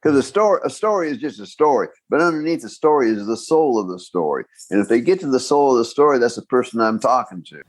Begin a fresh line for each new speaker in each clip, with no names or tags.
Because a story is just a story, but underneath the story is the soul of the story. And if they get to the soul of the story, that's the person I'm talking to.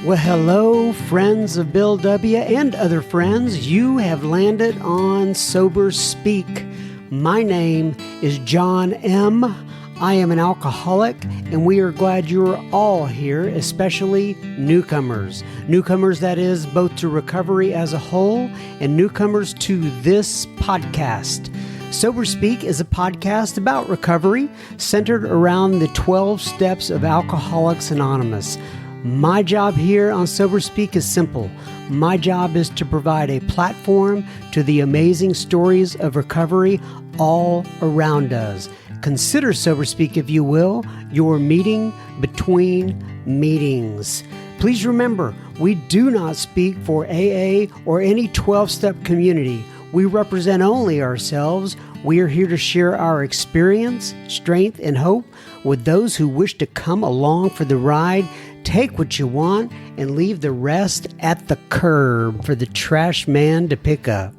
Well, hello, friends of Bill W. and other friends. You have landed on Sober Speak. My name is John M. I am an alcoholic, and we are glad you're all here, especially newcomers. Newcomers, that is, both to recovery as a whole and newcomers to this podcast. Sober Speak is a podcast about recovery centered around the 12 steps of Alcoholics Anonymous. My job here on Sober Speak is simple. My job is to provide a platform to the amazing stories of recovery all around us. Consider Sober Speak, if you will, your meeting between meetings. Please remember, we do not speak for AA or any 12-step community. We represent only ourselves. We are here to share our experience, strength, and hope with those who wish to come along for the ride. Take what you want and leave the rest at the curb for the trash man to pick up.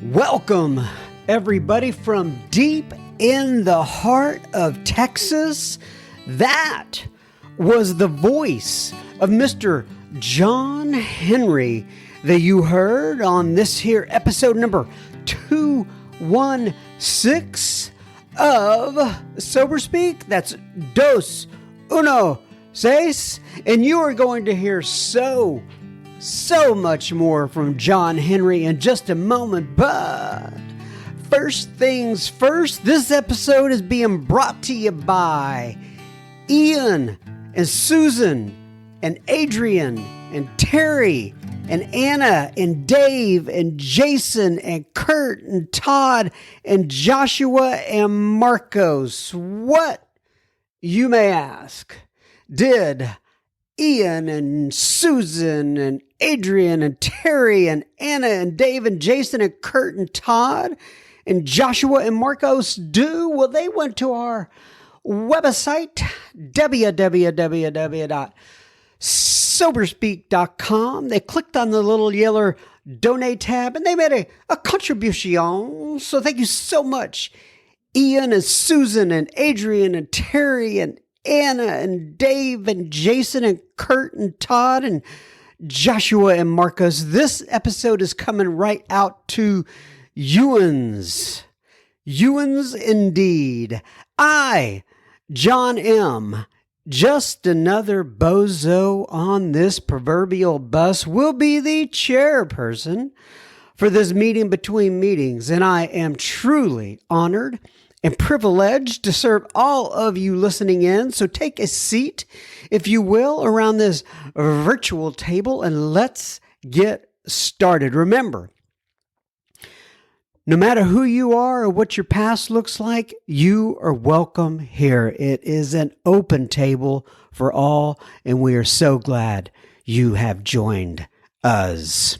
Welcome, everybody, from deep in the heart of Texas. That was the voice of Mr. John Henry that you heard on this here episode number 216 of Sober Speak. That's Dos Uno Seis. And you are going to hear so much more from John Henry in just a moment. But first things first, this episode is being brought to you by Ian and Susan and Adrian and Terry and Anna and Dave and Jason and Kurt and Todd and Joshua and Marcos. What, you may ask, did Ian and Susan and Adrian and Terry and Anna and Dave and Jason and Kurt and Todd and Joshua and Marcos do? Well, they went to our website, www.soberspeak.com. They clicked on the little yellow donate tab and they made a contribution. So thank you so much, Ian and Susan and Adrian and Terry and Anna and Dave and Jason and Kurt and Todd and Joshua and Marcos. This episode is coming right out to Ewans indeed. I, John M., just another bozo on this proverbial bus, will be the chairperson for this meeting between meetings, and I am truly honored and privileged to serve all of you listening in. So take a seat, if you will, around this virtual table, and let's get started. Remember, no matter who you are or what your past looks like, you are welcome here. It is an open table for all, and we are so glad you have joined us.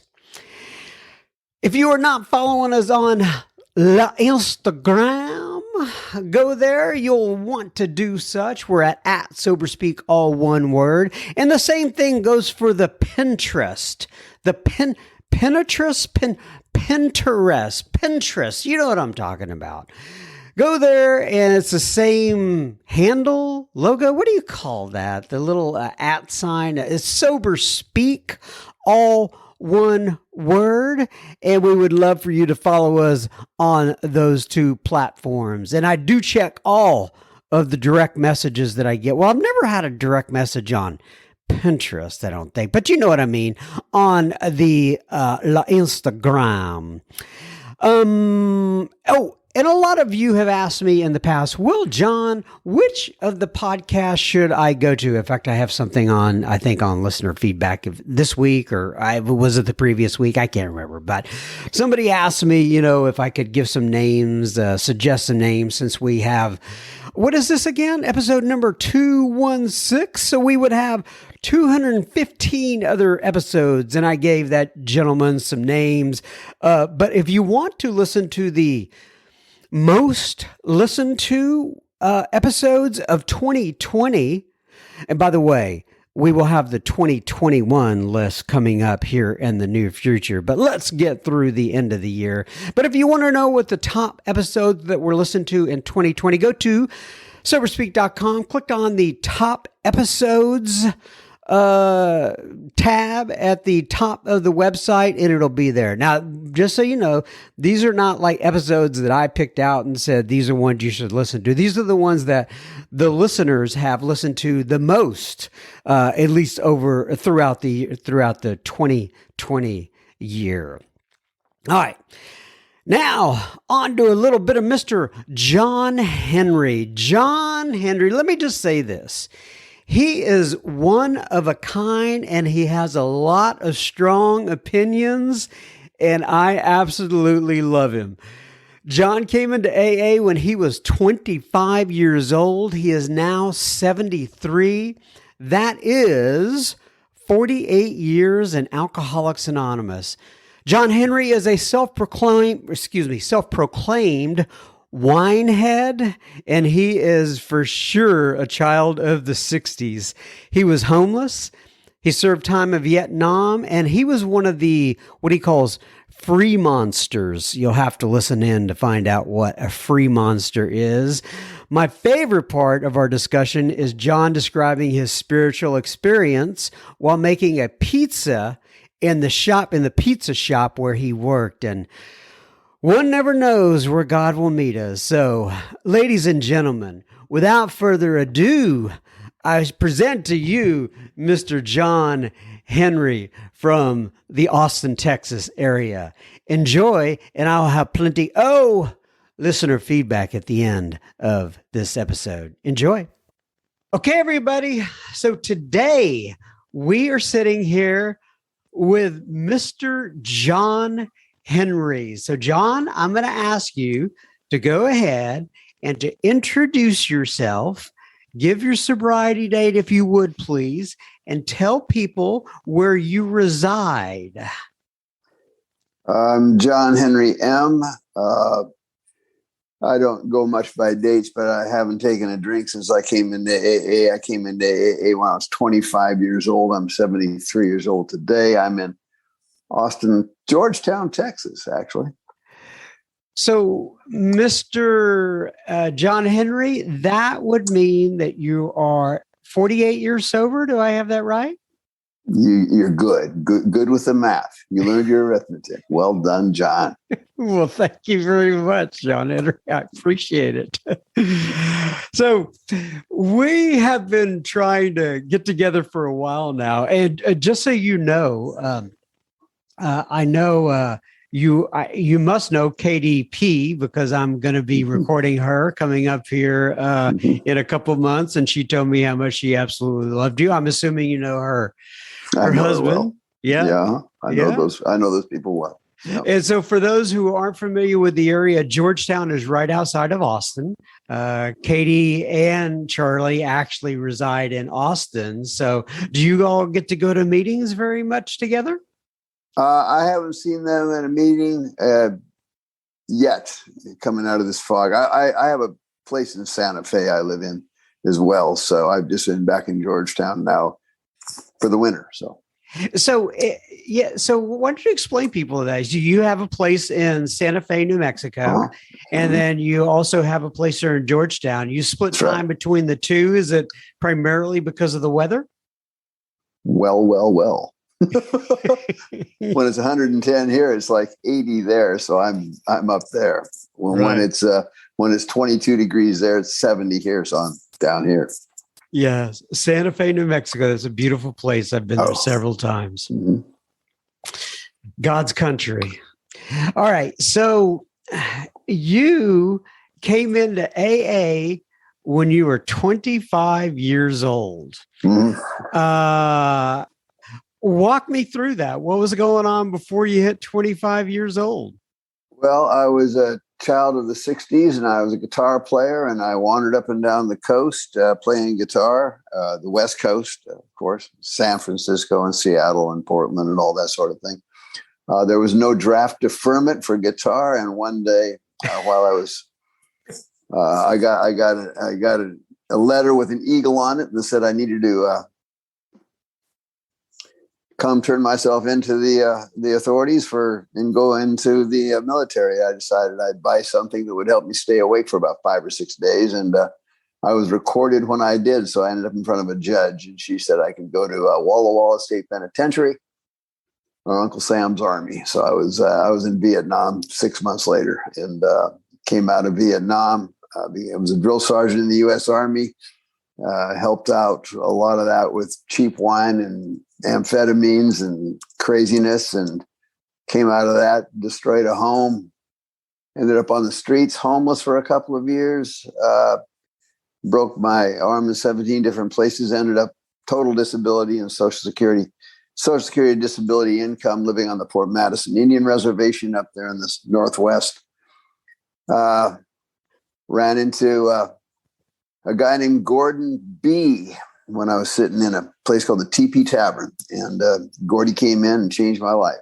If you are not following us on Instagram, go there. You'll want to do such. We're at @SoberSpeak, all one word. And the same thing goes for the Pinterest. The Pinterest. You know what I'm talking about. Go there, and it's the same handle, logo. What do you call that? The little @ sign. It's Sober Speak, all one word. And we would love for you to follow us on those two platforms. And I do check all of the direct messages that I get. Well, I've never had a direct message on Pinterest, I don't think, but you know what I mean, on the Instagram. And a lot of you have asked me in the past, well, John, which of the podcasts should I go to? In fact, I have something on, I think, on listener feedback this week, or was it the previous week? I can't remember, but somebody asked me, if I could give some names, suggest some names, since we have, what is this again? Episode number 216. So we would have 215 other episodes, and I gave that gentleman some names. But if you want to listen to the most listened to episodes of 2020, and by the way, we will have the 2021 list coming up here in the near future, but let's get through the end of the year. But if you want to know what the top episodes that were listened to in 2020, go to soberspeak.com, click on the top episodes tab at the top of the website, and it'll be there. Now, just so you know, these are not like episodes that I picked out and said these are ones you should listen to. These are the ones that the listeners have listened to the most, at least throughout the 2020 year. All right. Now, on to a little bit of Mr. John Henry. John Henry, let me just say this. He is one of a kind, and he has a lot of strong opinions, and I absolutely love him. John came into AA when he was 25 years old. He is now 73. That is 48 years in Alcoholics Anonymous. John Henry is a self-proclaimed winehead, and he is for sure a child of the 60s. He was homeless. He served time in Vietnam, and he was one of the, what he calls free monsters. You'll have to listen in to find out what a free monster is. My favorite part of our discussion is John describing his spiritual experience while making a pizza in the pizza shop where he worked. And one never knows where God will meet us. So, ladies and gentlemen, without further ado, I present to you Mr. John Henry from the Austin, Texas area. Enjoy, and I'll have plenty listener feedback at the end of this episode. Enjoy. Okay, everybody. So today we are sitting here with Mr. John Henry. So, John, I'm going to ask you to go ahead and to introduce yourself, give your sobriety date, if you would, please, and tell people where you reside.
I'm John Henry M. I don't go much by dates, but I haven't taken a drink since I came into AA. I came into AA when I was 25 years old. I'm 73 years old today. I'm in Austin, Georgetown, Texas, actually.
So, Mr. John Henry, that would mean that you are 48 years sober. Do I have that right?
You're good with the math. You learned your arithmetic. Well done, John.
Well, thank you very much, John Henry. I appreciate it. So we have been trying to get together for a while now. And just so you know, I know you must know KDP because I'm going to be recording her coming up here in a couple of months. And she told me how much she absolutely loved you. I'm assuming you know her. Her husband.
Well. Yeah. I know those people well. Yep.
And so for those who aren't familiar with the area, Georgetown is right outside of Austin. Katie and Charlie actually reside in Austin. So do you all get to go to meetings very much together?
I haven't seen them at a meeting yet coming out of this fog. I have a place in Santa Fe I live in as well. So I've just been back in Georgetown now for the winter. So why don't you explain people that? You have a place in Santa Fe, New Mexico, and then you also have a place here in Georgetown. You split time between the two. Is it primarily because of the weather? Well. When it's 110 here, it's like 80 there. So I'm up there. When it's 22 degrees there, it's 70 here. So I'm down here.
Yes, Santa Fe, New Mexico. That's a beautiful place. I've been there several times. Mm-hmm. God's country. All right. So you came into AA when you were 25 years old. Mm-hmm. Walk me through that. What was going on before you hit 25 years old?
Well, I was a child of the 60s, and I was a guitar player, and I wandered up and down the coast playing guitar, the West Coast, of course, San Francisco and Seattle and Portland and all that sort of thing. There was no draft deferment for guitar, and one day while I was, I got a letter with an eagle on it that said I needed to
come turn myself into the authorities and go into the military. I decided I'd buy something that would help me stay awake for about 5 or 6 days. And I was recorded when I did. So I ended up in front of a judge, and she said I could go to Walla Walla State Penitentiary or Uncle Sam's Army. So I was in Vietnam 6 months later, and came out of Vietnam. I was a drill sergeant in the U.S. Army. Helped out a lot of that with cheap wine and amphetamines and craziness, and came out of that, destroyed a home, ended up on the streets, homeless for a couple of years, broke my arm in 17 different places, ended up total disability and Social Security disability income, living on the Port Madison Indian Reservation up there in the Northwest. Ran into a guy named Gordon B. when I was sitting in a place called the TP Tavern. And Gordy came in and changed my life.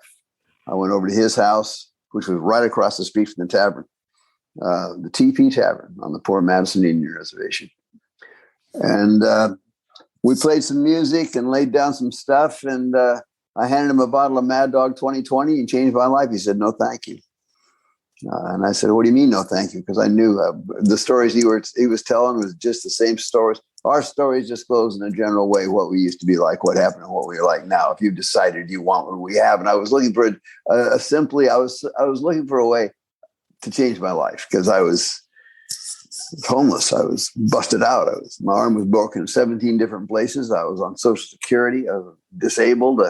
I went over to his house, which was right across the street from the tavern, the TP Tavern on the Port Madison Indian Reservation. And we played some music and laid down some stuff. And I handed him a bottle of Mad Dog 2020 and changed my life. He said, "No, thank you." And I said, "What do you mean, no, thank you?" Because I knew the stories he was telling was just the same stories. Our stories disclose in a general way what we used to be like, what happened, and what we're like now. If you've decided you want what we have, and I was looking for I was looking for a way to change my life, because I was homeless. I was busted out. My arm was broken in 17 different places. I was on Social Security. I was disabled.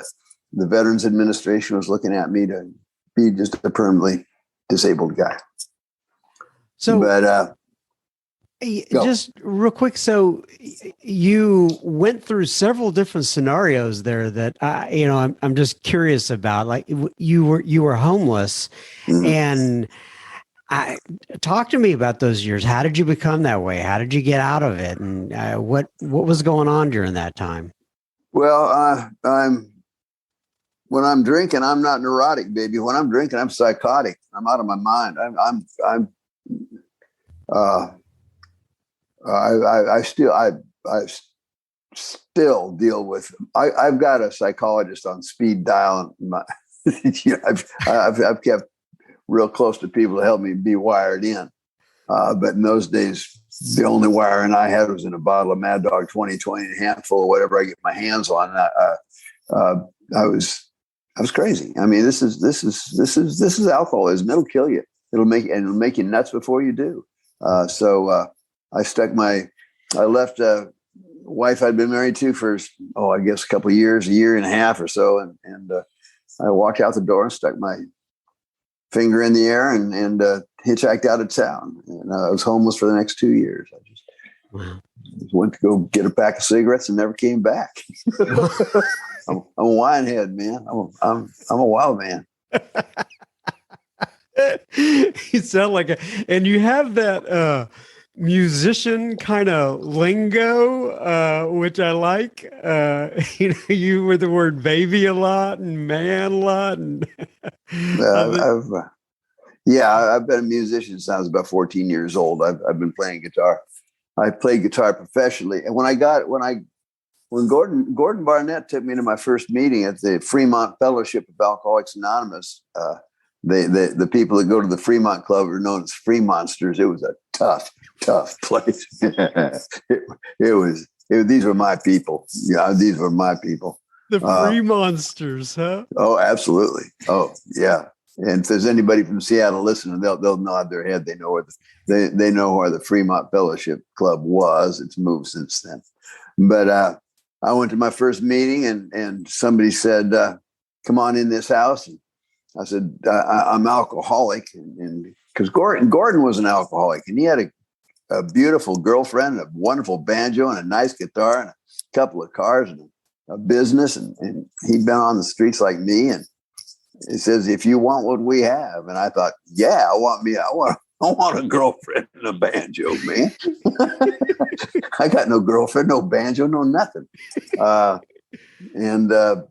The Veterans Administration was looking at me to be just a permanently disabled guy.
So,
but
just real quick, so you went through several different scenarios there that I'm just curious about. Like you were homeless,
mm-hmm.
and talk to me about those years. How did you become that way? How did you get out of it? And what was going on during that time?
Well, when I'm drinking, I'm not neurotic, baby. When I'm drinking, I'm psychotic. I'm out of my mind. I still deal with. I've got a psychologist on speed dial. I've kept real close to people to help me be wired in. But in those days, the only wiring I had was in a bottle of Mad Dog 2020, and a handful of whatever I get my hands on. I was crazy. I mean, this is alcoholism. It'll kill you. It'll make you nuts before you do. So I left a wife I'd been married to for, I guess a couple of years, a year and a half or so. And I walked out the door and stuck my finger in the air and hitchhiked out of town. And I was homeless for the next 2 years. I just went to go get a pack of cigarettes and never came back. I'm a winehead, man. I'm a wild man.
You sound like and you have that musician kind of lingo, which I like. You were the word baby a lot and man a lot. And
I've been a musician since I was about 14 years old. I've been playing guitar. I played guitar professionally, and when Gordon Barnett took me to my first meeting at the Fremont Fellowship of Alcoholics Anonymous, the people that go to the Fremont Club are known as Fremonsters. It was a tough place. These were my people. Yeah, these were my people.
The Fremonsters, huh?
Oh, absolutely. Oh, yeah. And if there's anybody from Seattle listening, they'll nod their head. They know where the Fremont Fellowship Club was. It's moved since then. But I went to my first meeting, and somebody said, "Come on in this house." And I said, "I'm alcoholic," and because Gordon was an alcoholic, and he had a beautiful girlfriend, a wonderful banjo, and a nice guitar, and a couple of cars, and a business, and he'd been on the streets like me. And he says, "If you want what we have," and I thought, "Yeah, I want a girlfriend and a banjo, man." I got no girlfriend, no banjo, no nothing. And the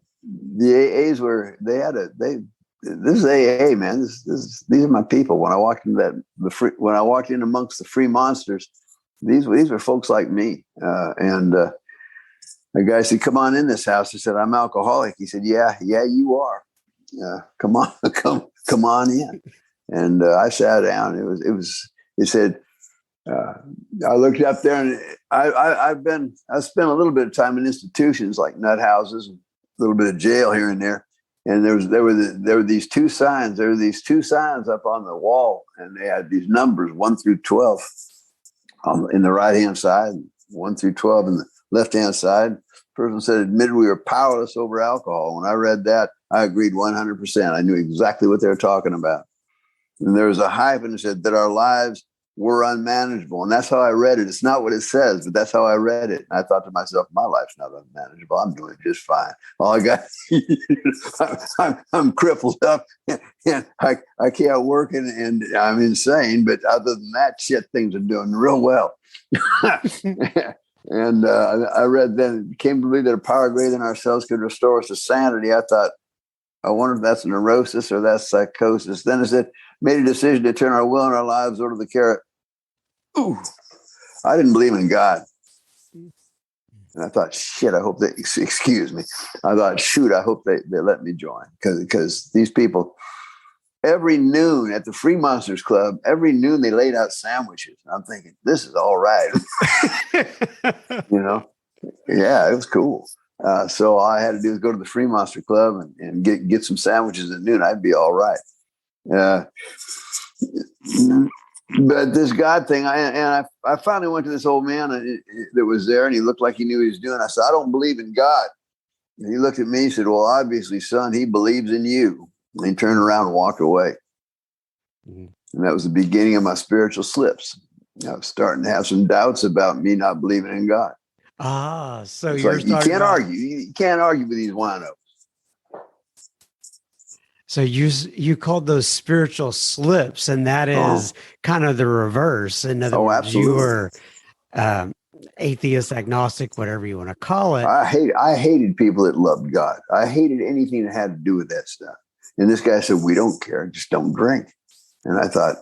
AAs this is AA, man. These are my people. When I walked in amongst the Fremonsters, these were folks like me. And The guy said, "Come on in this house." I said, "I'm alcoholic." He said, "Yeah, you are. Come on, come on in." And I sat down. He said, I looked up there, and I spent a little bit of time in institutions like nut houses, a little bit of jail here and there. And there were these two signs. There were these two signs up on the wall, and they had these numbers 1 through 12 in the right hand side, 1 through 12 in the left hand side. Person said, "Admitted we were powerless over alcohol." When I read that, I agreed 100%. I knew exactly what they were talking about. And there was a hyphen that said that our lives were unmanageable. And that's how I read it. It's not what it says, but that's how I read it. And I thought to myself, my life's not unmanageable. I'm doing just fine. All I got, I'm crippled up and I can't work and I'm insane. But other than that, things are doing real well. And I read then, it came to believe that a power greater than ourselves could restore us to sanity. I thought, I wonder if that's neurosis or that's psychosis. Then it said, made a decision to turn our will and our lives over to the care. Ooh, I didn't believe in God. And I thought, shit, I hope they, excuse me. I thought, shoot, I hope they let me join. Because these people, every noon at the Free Monsters Club, every noon they laid out sandwiches. And I'm thinking, this is all right. Yeah, it was cool. So all I had to do was go to the Free Monster Club and get some sandwiches at noon. I'd be all right. But this God thing, I finally went to this old man that was there, and he looked like he knew what he was doing. I said, "I don't believe in God." And he looked at me and said, "Well, obviously, son, he believes in you." And he turned around and walked away. Mm-hmm. And that was the beginning of my spiritual slips. I was starting to have some doubts about me not believing in God.
So
it's
you're
like, you can't argue. You can't argue with these winos.
So you called those spiritual slips, and that is kind of the reverse. In other words,
absolutely.
You were atheist, agnostic, whatever you want to call it.
I hated people that loved God. I hated anything that had to do with that stuff. And this guy said, "We don't care, just don't drink." And I thought,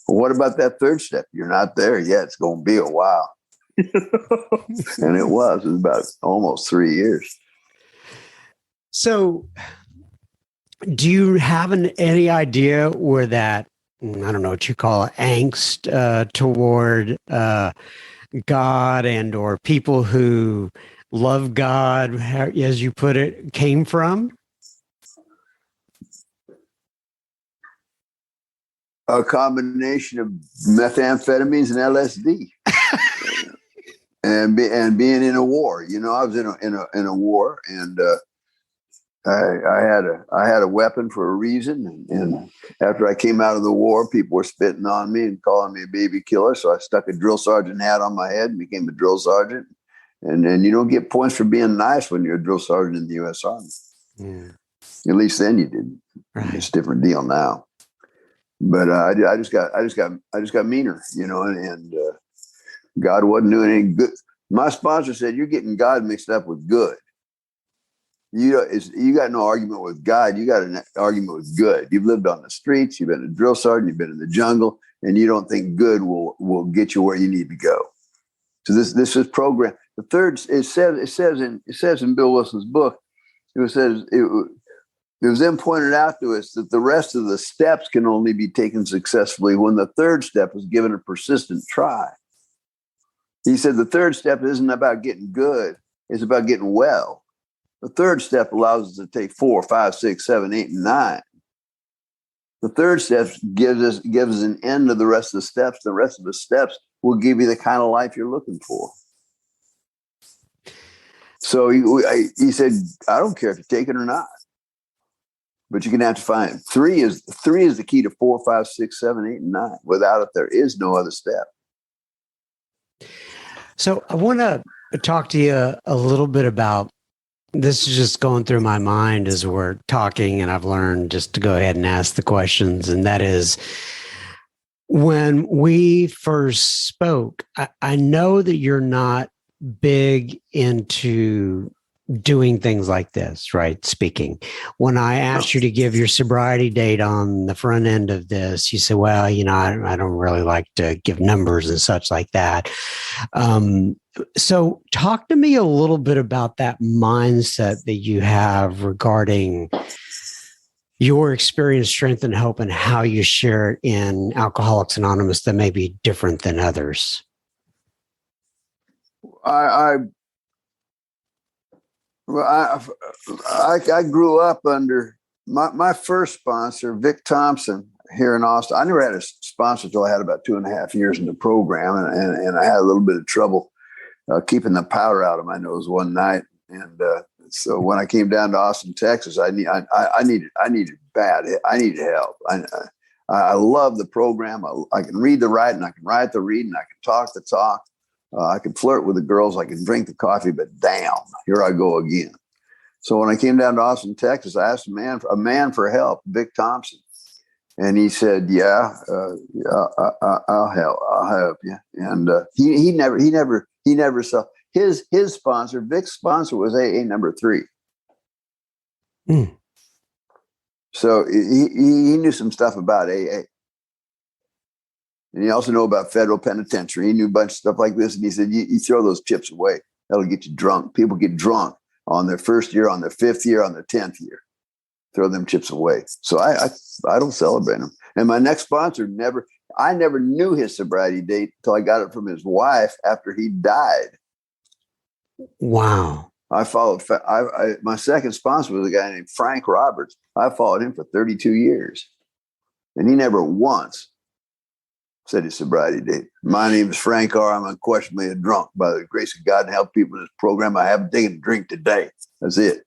well, what about that third step? You're not there yet. It's going to be a while. And it was about almost 3 years.
So do you have any idea where that, I don't know what you call it, angst toward God and or people who love God, as you put it, came from?
A combination of methamphetamines and LSD. and being in a war. I was in a war, and I had a weapon for a reason. And after I came out of the war, people were spitting on me and calling me a baby killer. So I stuck a drill sergeant hat on my head and became a drill sergeant. And then you don't get points for being nice when you're a drill sergeant in the U.S. Army. Yeah. At least then you did. Right. It's a different deal now. But I just got meaner, and God wasn't doing any good. My sponsor said, "You're getting God mixed up with good. You got no argument with God. You got an argument with good. You've lived on the streets. You've been a drill sergeant. You've been in the jungle, and you don't think good will get you where you need to go." So this is programmed. The third, it says in Bill Wilson's book, it was then pointed out to us that the rest of the steps can only be taken successfully when the third step is given a persistent try. He said the third step isn't about getting good. It's about getting well. The third step allows us to take 4, 5, 6, 7, 8, and 9. The third step gives us an end to the rest of the steps. The rest of the steps will give you the kind of life you're looking for. So he said, "I don't care if you take it or not, but you're going to have to find it. Three is the key to 4, 5, 6, 7, 8, and 9. Without it, there is no other step."
So I want to talk to you a little bit about, this is just going through my mind as we're talking, and I've learned just to go ahead and ask the questions. And that is, when we first spoke, I know that you're not big into doing things like this, right? Speaking. When I asked you to give your sobriety date on the front end of this, you said, "Well, I don't really like to give numbers and such like that."
So talk to me a little bit about that mindset that you have regarding your experience, strength, and hope, and how you share it in Alcoholics Anonymous that may be different than others.
I grew up under my first sponsor, Vic Thompson, here in Austin. I never had a sponsor until I had about 2.5 years in the program, and I had a little bit of trouble keeping the powder out of my nose one night. And so when I came down to Austin, Texas, I needed help. I love the program. I can read the writing, I can write the reading, I can talk the talk. I can flirt with the girls, I can drink the coffee, but damn, here I go again. So when I came down to Austin, Texas, I asked a man for help, Vic Thompson. And he said, I'll help you. And he never saw his sponsor, Vic's sponsor, was AA number 3.
Mm.
So he knew some stuff about AA. And he also knew about federal penitentiary. He knew a bunch of stuff like this. And he said, you throw those chips away. That'll get you drunk. People get drunk on their first year, on their 5th year, on their 10th year. Throw them chips away. So I don't celebrate them. And my next sponsor I never knew his sobriety date until I got it from his wife after he died.
Wow.
I followed. My second sponsor was a guy named Frank Roberts. I followed him for 32 years, and he never once said his sobriety date. My name is Frank R. I'm unquestionably a drunk. By the grace of God and help people in this program, I haven't taken a drink today. That's it.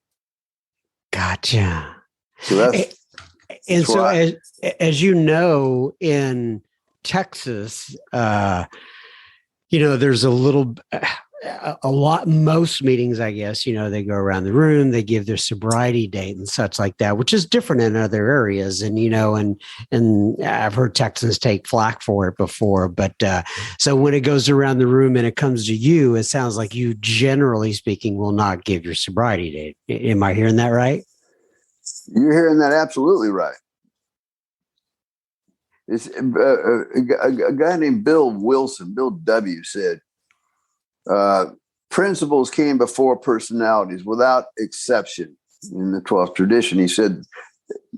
Gotcha.
So that's
and so as you know, in Texas, there's most meetings, I guess, they go around the room, they give their sobriety date and such like that, which is different in other areas. And, and I've heard Texans take flack for it before, but so when it goes around the room and it comes to you, it sounds like you, generally speaking, will not give your sobriety date. Am I hearing that right?
You're hearing that absolutely right. It's a guy named Bill Wilson, Bill W. said, principles came before personalities without exception in the 12th tradition. He said,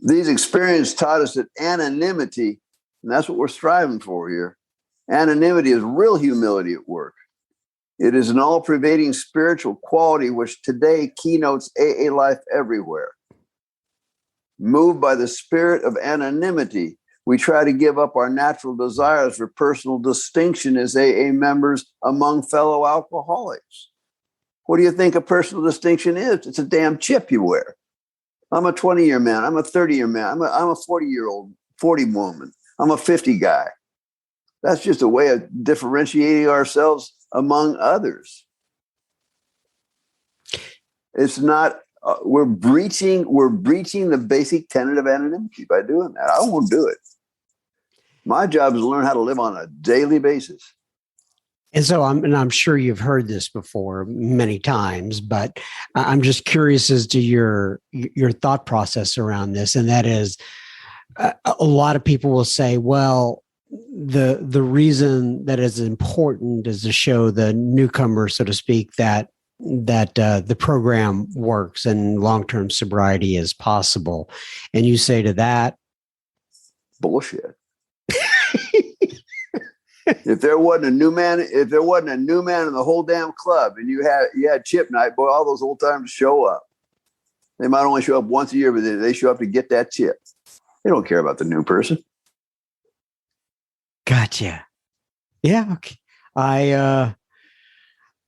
these experiences taught us that anonymity, and that's what we're striving for here, anonymity is real humility at work. It is an all-pervading spiritual quality which today keynotes AA life everywhere. Moved by the spirit of anonymity, we try to give up our natural desires for personal distinction as AA members among fellow alcoholics. What do you think a personal distinction is? It's a damn chip you wear. I'm a 20-year man. I'm a 30-year man. I'm a 40-year-old, 40 woman. I'm a 50 guy. That's just a way of differentiating ourselves among others. It's not. We're breaching the basic tenet of anonymity by doing that. I won't do it. My job is to learn how to live on a daily basis.
And so I'm sure you've heard this before many times, but I'm just curious as to your thought process around this. And that is, a lot of people will say, well, the reason that is important is to show the newcomer, so to speak, that the program works and long-term sobriety is possible. And you say to that,
bullshit. If there wasn't a new man in the whole damn club and you had chip night, boy, all those old timers show up. They might only show up once a year, but they show up to get that chip. They don't care about the new person.
Gotcha. Yeah. Okay.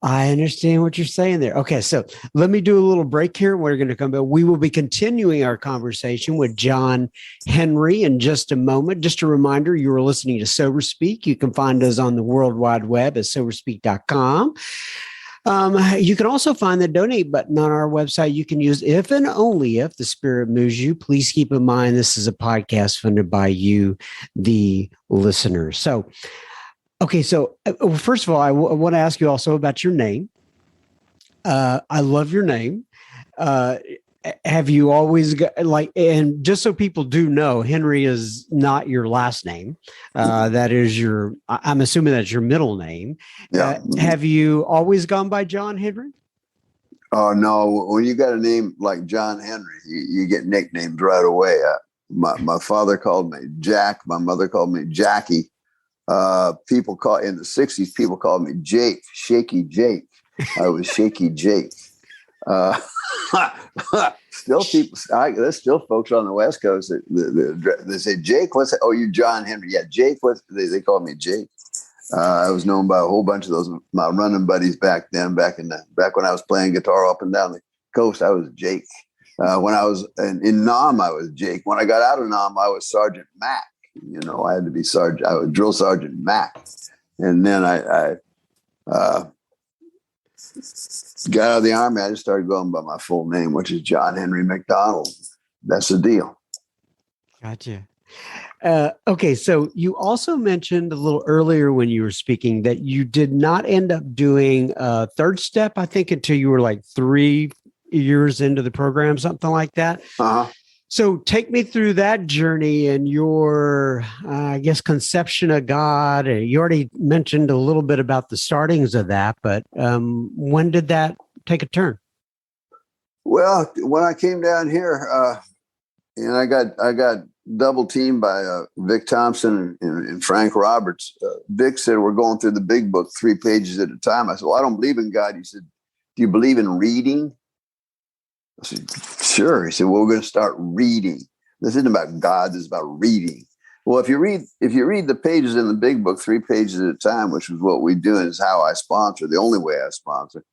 I understand what you're saying there. Okay, so let me do a little break here. We're going to come back. We will be continuing our conversation with John Henry in just a moment. Just a reminder, you are listening to Sober Speak. You can find us on the World Wide Web at soberspeak.com. You can also find the donate button on our website. You can use if and only if the spirit moves you. Please keep in mind this is a podcast funded by you, the listener. So, okay, so first of all, I want to ask you also about your name. I love your name.
have you always got like, and just so people do know, Henry is not your last name. That is I'm assuming that's your middle name.
Yeah.
Have you always gone by John Henry?
Oh, no. When you got a name like John Henry, you get nicknames right away. My father called me Jack. My mother called me Jackie. People in the 60s, people called me Jake, Shaky Jake. I was Shaky Jake. There's still folks on the West Coast that they say, Jake, what's that? Oh, you John Henry. Yeah, Jake, they call me Jake. I was known by a whole bunch of those, my running buddies back then, back when I was playing guitar up and down the coast, I was Jake. When I was in Nam, I was Jake. When I got out of Nam, I was Sergeant Mac. You know, I had to be Sergeant. I was Drill Sergeant Mac. And then I got out of the Army. I just started going by my full name, which is John Henry McDonald. That's the deal.
Gotcha. Okay, so you also mentioned a little earlier when you were speaking that you did not end up doing third step, I think, until you were like 3 years into the program, something like that.
Uh-huh.
So take me through that journey and your, I guess, conception of God. You already mentioned a little bit about the startings of that, but when did that take a turn?
Well, when I came down here, and I got double teamed by Vic Thompson and Frank Roberts. Vic said, we're going through the big book 3 pages at a time. I said, well, I don't believe in God. He said, do you believe in reading? I said, sure. He said, well, we're going to start reading. This isn't about God. This is about reading. Well, if you read the pages in the big book 3 pages at a time, which is what we do and is how I sponsor, the only way I sponsor,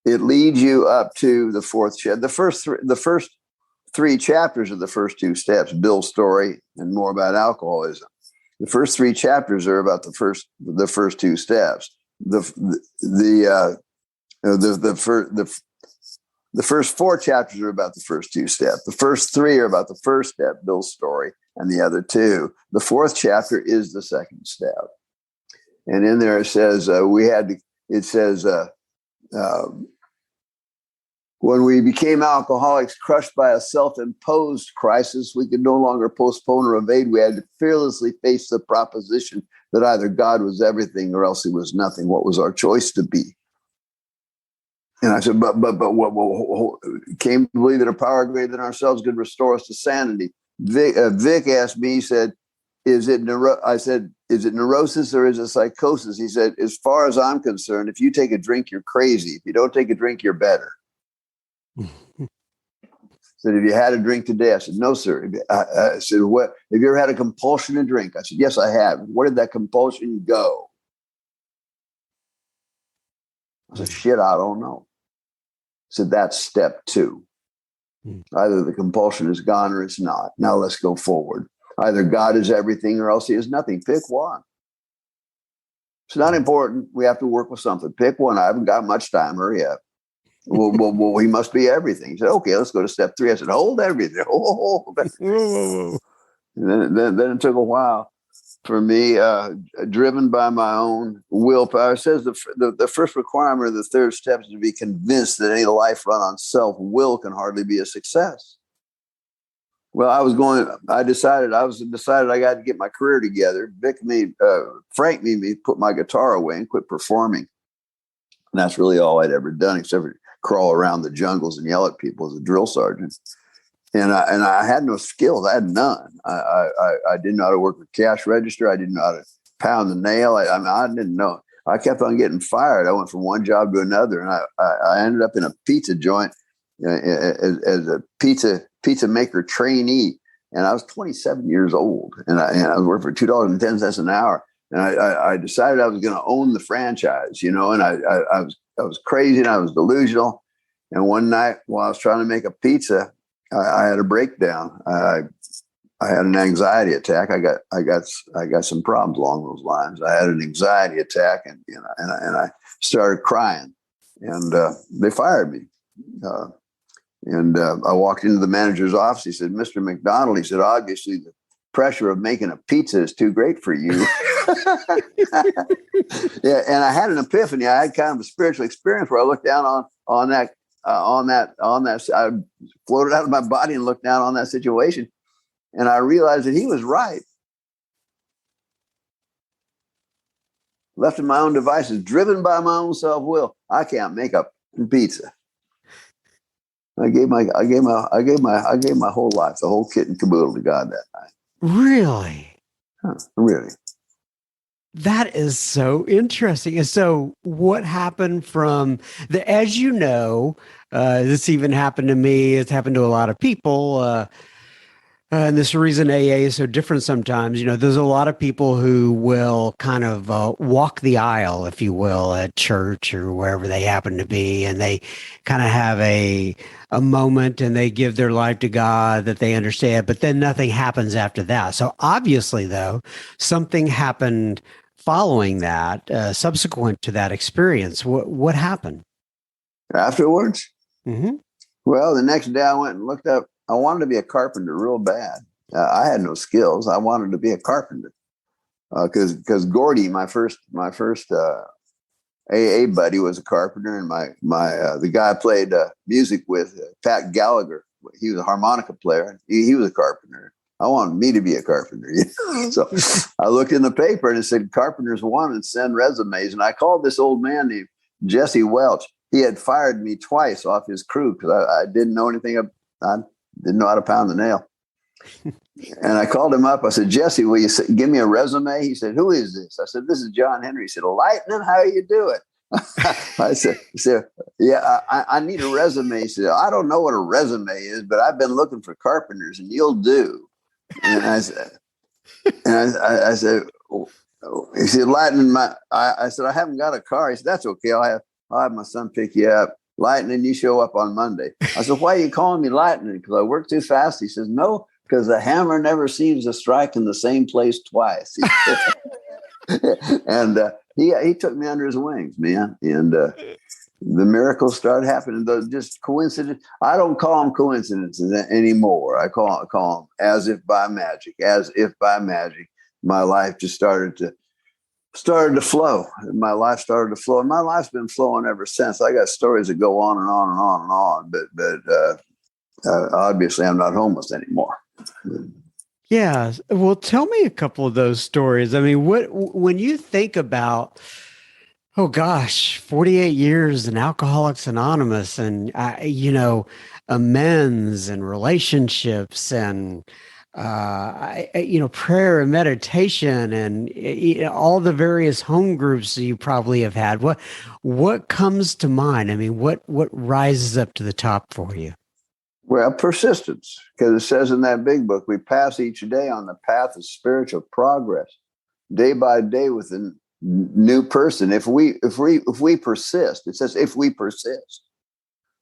it leads you up to the 4th chapter. The first 3 chapters of the first 2 steps, Bill's story and more about alcoholism. The first 3 chapters are about the first 2 steps. The first 4 chapters are about the first 2 steps. The first 3 are about the first step, Bill's story, and the other 2. The 4th chapter is the 2nd step. And in there it says, when we became alcoholics, crushed by a self-imposed crisis, we could no longer postpone or evade. We had to fearlessly face the proposition that either God was everything or else he was nothing. What was our choice to be? And I said, but what came to believe that a power greater than ourselves could restore us to sanity. Vic asked me, he said, is it neurosis or is it psychosis? He said, as far as I'm concerned, if you take a drink, you're crazy. If you don't take a drink, you're better. Said, have you had a drink today? I said, no, sir. I said, what? Have you ever had a compulsion to drink? I said, yes, I have. Where did that compulsion go? I said, shit, I don't know. I said, that's step 2. Either the compulsion is gone or it's not. Now let's go forward. Either God is everything or else he is nothing. Pick one. It's not important. We have to work with something. Pick one. I haven't got much time. Hurry up. Well, he must be everything. He said, okay, let's go to step 3. I said, hold everything. And then it took a while for me, driven by my own willpower. It says the first requirement of the 3rd step is to be convinced that any life run on self-will can hardly be a success. Well, I decided I got to get my career together. Frank made me put my guitar away and quit performing. And that's really all I'd ever done, except for crawl around the jungles and yell at people as a drill sergeant. And I had no skills. I had none. I didn't know how to work with cash register. I didn't know how to pound the nail. I didn't know. I kept on getting fired. I went from one job to another, and I ended up in a pizza joint as a pizza maker trainee. And I was 27 years old, and I was working for $2.10 an hour. And I decided I was going to own the franchise, and I was crazy and I was delusional. And one night while I was trying to make a pizza, I had a breakdown. I had an anxiety attack. I got some problems along those lines. I had an anxiety attack, and I started crying, and they fired me. I walked into the manager's office. He said, "Mr. McDonald," he said, "obviously the pressure of making a pizza is too great for you." Yeah, and I had an epiphany. I had kind of a spiritual experience where I looked down on that. I floated out of my body and looked down on that situation, and I realized that he was right. Left to my own devices, driven by my own self-will, I can't make a pizza. I gave my whole life, the whole kit and caboodle to God that night.
Really?
Really.
That is so interesting. And so, what happened from the, as you know, this even happened to me, it's happened to a lot of people. And this reason AA is so different sometimes, there's a lot of people who will kind of walk the aisle, if you will, at church or wherever they happen to be. And they kind of have a moment and they give their life to God that they understand, but then nothing happens after that. So obviously, though, something happened following that, subsequent to that experience. What happened?
Afterwards?
Mm-hmm.
Well, the next day I went and looked up. I wanted to be a carpenter real bad. I had no skills. I wanted to be a carpenter because Gordy, my first AA buddy, was a carpenter, and the guy I played music with, Pat Gallagher, he was a harmonica player. He was a carpenter. I wanted me to be a carpenter. So I looked in the paper and it said carpenters wanted, send resumes, and I called this old man named Jesse Welch. He had fired me twice off his crew because I didn't know anything. I didn't know how to pound the nail. And I called him up. I said, Jesse, will you give me a resume? He said, who is this? I said, this is John Henry. He said, Lightning, how you do it? I said, yeah, I need a resume. He said, I don't know what a resume is, but I've been looking for carpenters and you'll do. And I said, he said, Lightning, I said, I haven't got a car. He said, that's okay. I'll have my son pick you up. Lightning, you show up on Monday. I said, why are you calling me Lightning? Because I work too fast? He says, no, because the hammer never seems to strike in the same place twice. And he took me under his wings, man. And the miracles started happening. Those just coincidence. I don't call them coincidences anymore. I call them as if by magic. As if by magic, my life just started to flow. My life started to flow, and my life's been flowing ever since. I got stories that go on and on and on and on, but obviously I'm not homeless anymore.
Yeah. Well, tell me a couple of those stories. I mean, when you think about, oh gosh, 48 years in Alcoholics Anonymous and, amends and relationships and, prayer and meditation and all the various home groups you probably have had. What comes to mind? I mean, what rises up to the top for you?
Well, persistence, because it says in that big book, we pass each day on the path of spiritual progress, day by day with a new person. If we persist, it says if we persist,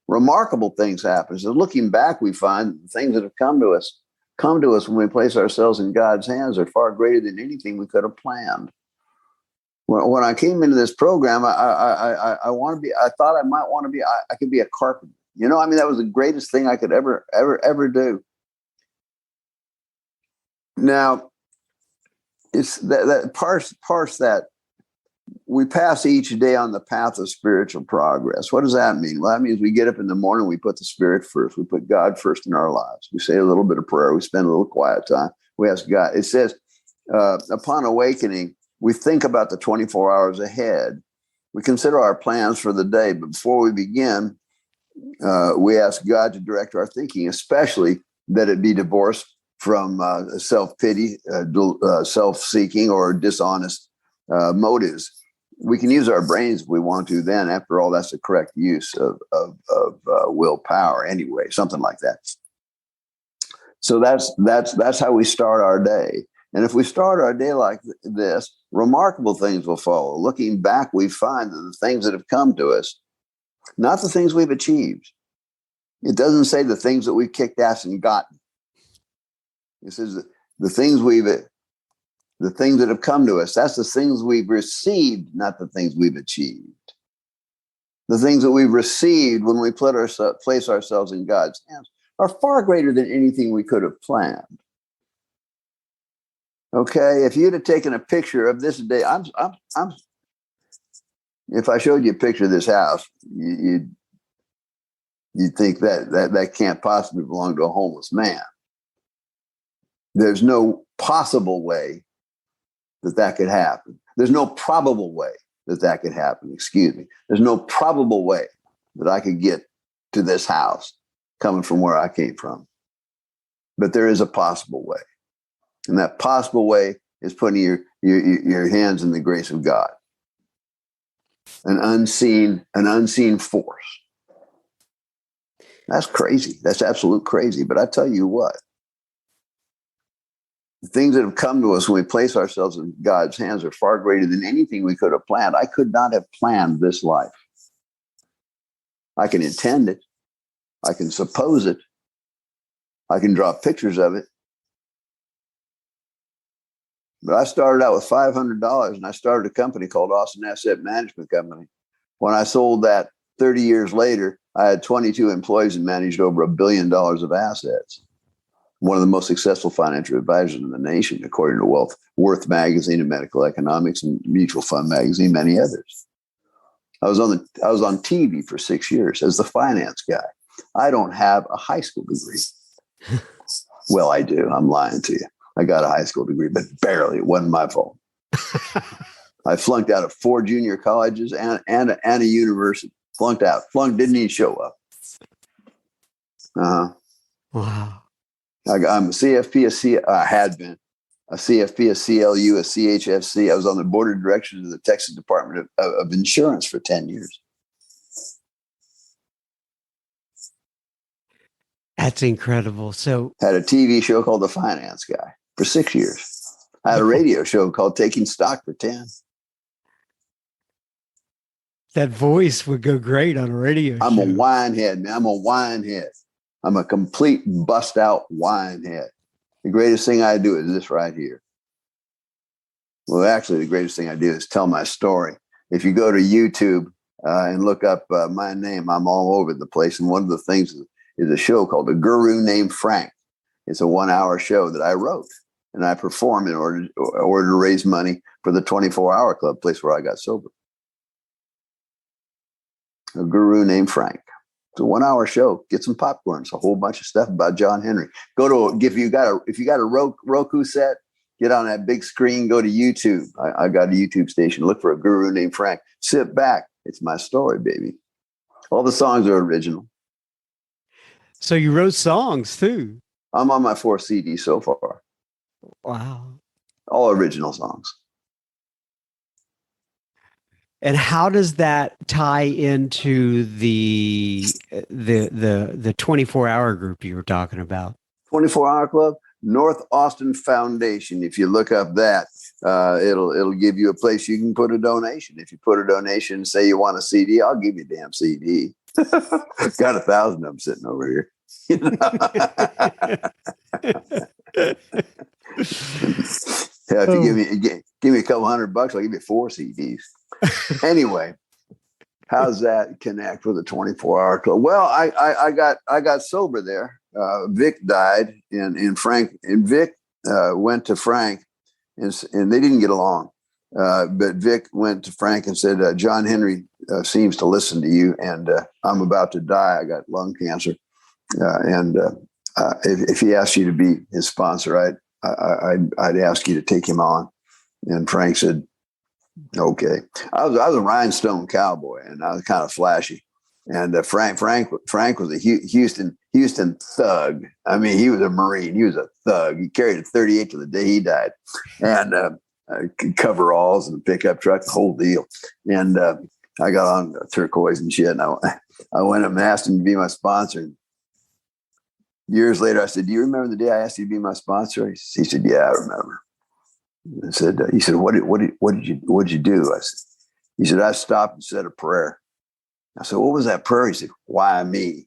remarkable things happen. So looking back, we find the things that have come to us when we place ourselves in God's hands are far greater than anything we could have planned. When I came into this program, I thought I might want to be, I could be a carpenter. That was the greatest thing I could ever do. Now, it's that parse that we pass each day on the path of spiritual progress. What does that mean? Well, that means we get up in the morning, we put the Spirit first. We put God first in our lives. We say a little bit of prayer. We spend a little quiet time. We ask God. It says, upon awakening, we think about the 24 hours ahead. We consider our plans for the day. But before we begin, we ask God to direct our thinking, especially that it be divorced from self-pity, self-seeking, or dishonest motives. We can use our brains if we want to. Then, after all, that's the correct use of willpower, anyway. Something like that. So that's how we start our day. And if we start our day like this, remarkable things will follow. Looking back, we find that the things that have come to us, not the things we've achieved. It doesn't say the things that we've kicked ass and gotten. It says the things that have come to us, that's the things we've received, not the things we've achieved. The things that we've received when we place ourselves in God's hands are far greater than anything we could have planned. Okay, if you'd have taken a picture of this day, if I showed you a picture of this house, you'd think that can't possibly belong to a homeless man. There's no possible way that could happen. There's no probable way that could happen. Excuse me. There's no probable way that I could get to this house coming from where I came from. But there is a possible way. And that possible way is putting your hands in the grace of God. An unseen force. That's crazy. That's absolute crazy. But I tell you what, the things that have come to us when we place ourselves in God's hands are far greater than anything we could have planned. I could not have planned this life. I can intend it. I can suppose it. I can draw pictures of it. But I started out with $500 and I started a company called Austin Asset Management Company. When I sold that 30 years later, I had 22 employees and managed over $1 billion of assets. One of the most successful financial advisors in the nation, according to Worth Magazine and Medical Economics and Mutual Fund Magazine, many others. I was on TV for 6 years as the finance guy. I don't have a high school degree. Well, I do. I'm lying to you. I got a high school degree, but barely. It wasn't my fault. I flunked out of 4 junior colleges and a university. Flunked, didn't even show up.
Wow.
I'm a CFP, I had been a CFP, a CLU, a CHFC. I was on the board of directors of the Texas Department of Insurance for 10 years.
That's incredible. So
Had a TV show called The Finance Guy for 6 years. I had a radio show called Taking Stock for 10.
that voice would go great on a radio show.
I'm a winehead, man. I'm a winehead. I'm a complete bust out winehead. The greatest thing I do is this right here. Well, actually, the greatest thing I do is tell my story. If you go to YouTube and look up my name, I'm all over the place. And one of the things is a show called A Guru Named Frank. It's a 1-hour show that I wrote and I perform in order to raise money for the 24-hour club, place where I got sober. A Guru Named Frank. It's a 1-hour show. Get some popcorn. It's a whole bunch of stuff about John Henry. If you got a Roku set, get on that big screen. Go to YouTube. I got a YouTube station. Look for A Guru Named Frank. Sit back. It's my story, baby. All the songs are original.
So you wrote songs too.
I'm on my 4th CD so far.
Wow.
All original songs.
And how does that tie into the 24-hour group you were talking about?
24-hour club, North Austin Foundation. If you look up that, it'll give you a place you can put a donation. If you put a donation and say you want a CD, I'll give you a damn CD. Got 1,000 of them sitting over here. If you give me a couple $100, I'll give you 4 CDs. Anyway, how's that connect with the 24-hour club? Well, I got sober there. Vic died, and Vic went to Frank, and they didn't get along. But Vic went to Frank and said, "John Henry seems to listen to you, and I'm about to die. I got lung cancer, and if he asked you to be his sponsor, I'd ask you to take him on." And Frank said, "Okay." I was a rhinestone cowboy, and I was kind of flashy. And Frank was a Houston thug. I mean, he was a Marine. He was a thug. He carried a .38 to the day he died, and coveralls and a pickup truck, the whole deal. And I got on turquoise and shit. And I went up and asked him to be my sponsor. And years later, I said, "Do you remember the day I asked you to be my sponsor?" He said, "Yeah, I remember." I said, he said, what did you do? He said, "I stopped and said a prayer." I said, "What was that prayer?" He said, "Why me?"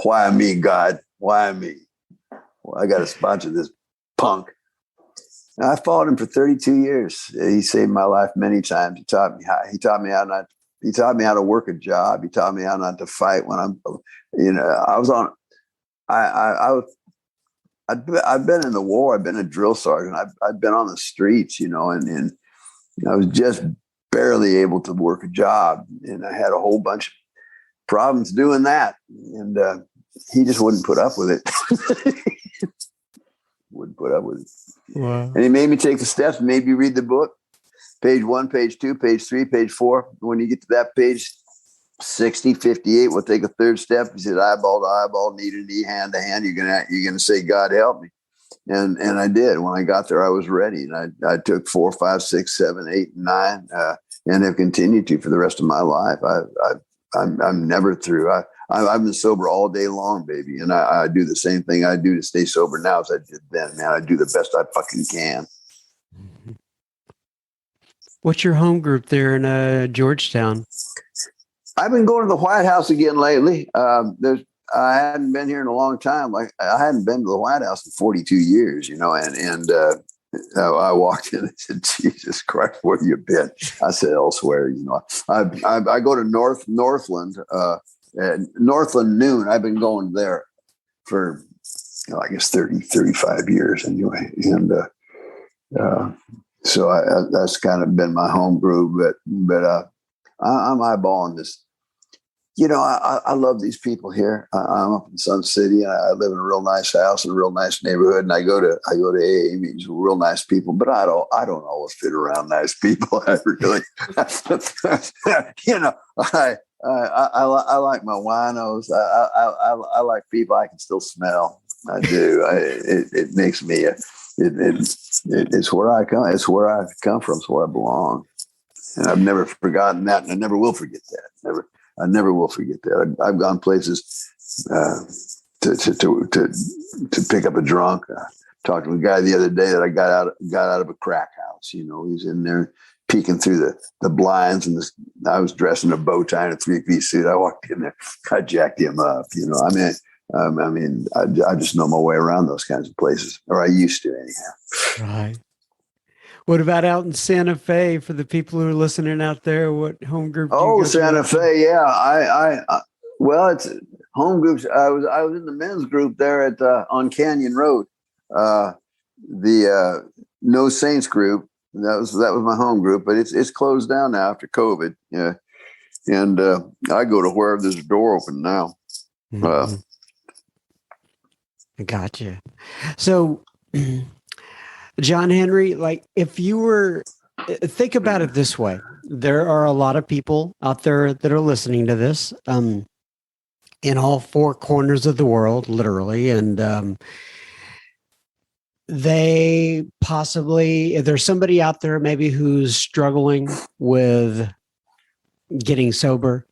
"Why me, God? Why me? Well, I got to sponsor this punk." And I followed him for 32 years. He saved my life many times. He taught me how to work a job. He taught me how not to fight when I've been in the war. I've been a drill sergeant. I've been on the streets, and I was just barely able to work a job. And I had a whole bunch problems doing that. And he just wouldn't put up with it. Wouldn't put up with it.
Wow.
And he made me take the steps, made me read the book. Page 1, page 2, page 3, page 4. When you get to that page 60, 58, we'll take a third step. He said, eyeball to eyeball, knee to knee, hand to hand. You're gonna say, God help me. And I did. When I got there, I was ready. And I took 4, 5, 6, 7, 8, 9, and have continued to for the rest of my life. I'm never through. I've been sober all day long, baby. And I do the same thing I do to stay sober now as I did then, man. I do the best I fucking can.
What's your home group there in Georgetown?
I've been going to the White House again lately. I hadn't been here in a long time. Like I hadn't been to the White House in 42 years, and I walked in and said, Jesus Christ, where have you been? I said, elsewhere, I go to Northland, Northland Noon. I've been going there for, I guess 30, 35 years anyway. And, so that's kind of been my home group, but I'm eyeballing this. I love these people here. I'm up in Sun City. And I live in a real nice house in a real nice neighborhood, and I go to AA meetings with real nice people. But I don't always fit around nice people. I really, I like my winos. I like people I can still smell. I do. It makes me. It's where I come. It's where I come from. It's where I belong, and I've never forgotten that, and I never will forget that. I never will forget that. I've gone places to pick up a drunk. Talked to a guy the other day that I got out of a crack house. He's in there peeking through the blinds, and I was dressed in a bow tie and a 3-piece suit. I walked in there, I jacked him up. I just know my way around those kinds of places, or I used to anyhow.
Right. What about out in Santa Fe for the people who are listening out there? What home group?
Santa Fe. Yeah. Well, it's home groups. I was in the men's group there on Canyon Road, the No Saints group. That was my home group, but it's closed down now after COVID. Yeah. And I go to wherever there's a door open now.
Mm-hmm. Gotcha. So, John Henry, like if you were, think about it this way, there are a lot of people out there that are listening to this in all four corners of the world, literally. And they possibly, if there's somebody out there maybe who's struggling with getting sober,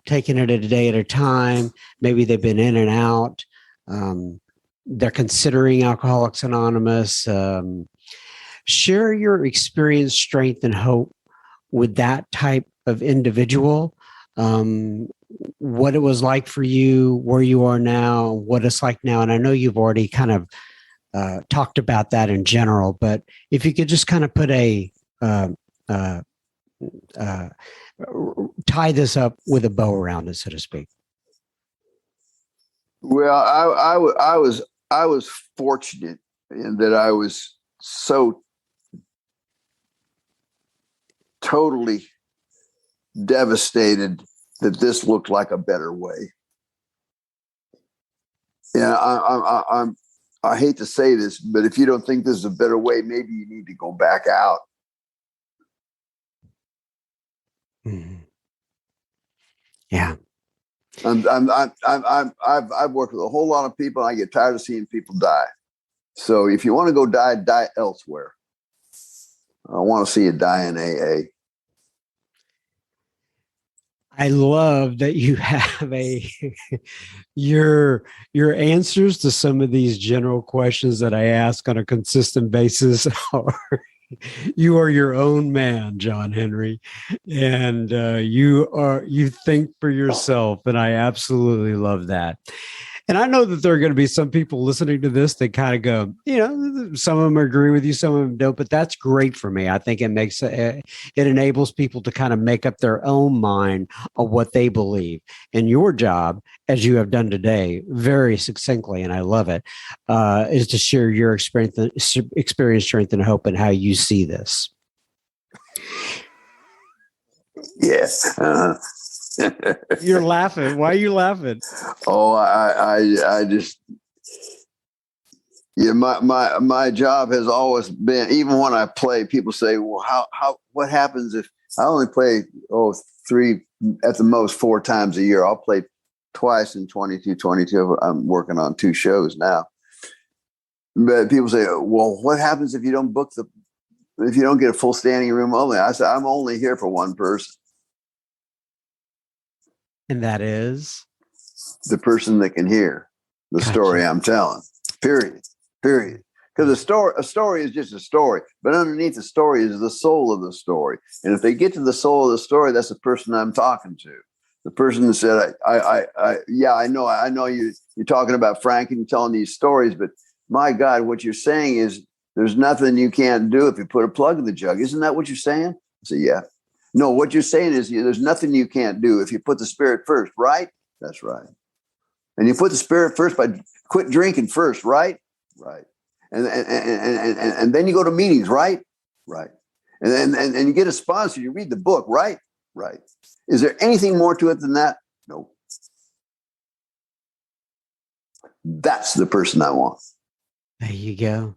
taking it a day at a time, maybe they've been in and out. They're considering Alcoholics Anonymous. Share your experience, strength, and hope with that type of individual. What it was like for you, where you are now, what it's like now. And I know you've already kind of talked about that in general, but if you could just kind of put tie this up with a bow around it, so to speak.
Well, I was fortunate in that I was so totally devastated that this looked like a better way. Yeah, I hate to say this, but if you don't think this is a better way, maybe you need to go back out.
Mm-hmm. Yeah.
I've worked with a whole lot of people, and I get tired of seeing people die. So if you want to go die elsewhere. I want to see you die in AA.
I love that you have your answers to some of these general questions that I ask on a consistent basis are you are your own man, John Henry, and you think for yourself, and I absolutely love that. And I know that there are going to be some people listening to this that kind of go, some of them agree with you, some of them don't, but that's great for me. I think it enables people to kind of make up their own mind of what they believe. And your job, as you have done today, very succinctly, and I love it, is to share your experience, strength, and hope, and how you see this.
Yes.
You're laughing. Why are you laughing?
Oh, I just, yeah, my job has always been, even when I play, people say, well, what happens if I only play, 3, at the most 4 times a year? I'll play twice in 22. I'm working on 2 shows now. But people say, well, what happens if you don't if you don't get a full standing room only? I said, I'm only here for one person.
And that is?
The person that can hear the story I'm telling. Period. Because a story is just a story, but underneath the story is the soul of the story. And if they get to the soul of the story, that's the person I'm talking to. The person that said, I know you're talking about Frank and you're telling these stories, but my God, what you're saying is there's nothing you can't do if you put a plug in the jug. Isn't that what you're saying? I say, yeah. No, what you're saying is there's nothing you can't do if you put the Spirit first, right? That's right. And you put the Spirit first by quit drinking first, right? Right. And then you go to meetings, right? Right. And you get a sponsor, you read the book, right? Right. Is there anything more to it than that? No. That's the person I want.
There you go.